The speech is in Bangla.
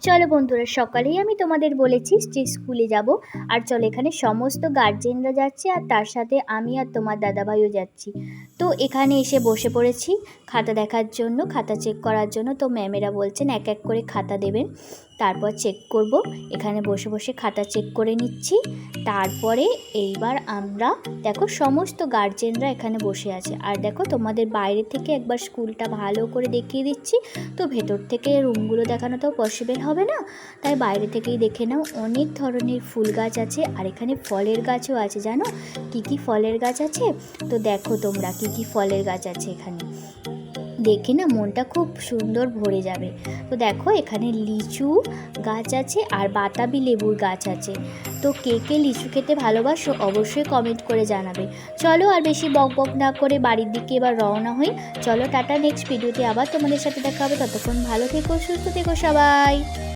চলো বন্ধুরা, সকালেই আমি তোমাদের বলেছি যে স্কুলে যাব। আর চলো, এখানে সমস্ত গার্জেনরা যাচ্ছে আর তার সাথে আমি আর তোমার দাদাভাইও যাচ্ছি। তো এখানে এসে বসে পড়েছি খাতা দেখার জন্য, খাতা চেক করার জন্য। তো ম্যামেরা বলছেন এক এক করে খাতা দেবেন, তারপর চেক করব। এখানে বসে বসে খাতা চেক করে নিচ্ছি। তারপরে এইবার আমরা দেখো সমস্ত গার্জেনরা এখানে বসে আছে। আর দেখো তোমাদের বাইরে থেকে একবার স্কুলটা ভালো করে দেখিয়ে দিচ্ছি। তো ভেতর থেকে রুমগুলো দেখানো তো পসিবল হবে না, তাই বাইরে থেকেই দেখে নাও। অনেক ধরনের ফুল গাছ আছে আর এখানে ফলের গাছও আছে। জানো কি কি ফলের গাছ আছে? তো দেখো তোমরা কি কি ফলের গাছ আছে এখানে, দেখে না মনটা খুব সুন্দর ভরে যাবে। তো দেখো এখানে লিচু গাছ আছে আর বাতাবি লেবুর গাছ আছে। তো কে কে লিচু খেতে ভালোবাসো অবশ্যই কমেন্ট করে জানাবে। চলো আর বেশি বক বক না করে বাড়ির দিকে এবার রওনা হই। চলো টাটা, নেক্সট ভিডিওতে আবার তোমাদের সাথে দেখা হবে। ততক্ষণ ভালো থেকো, সুস্থ থেকো সবাই।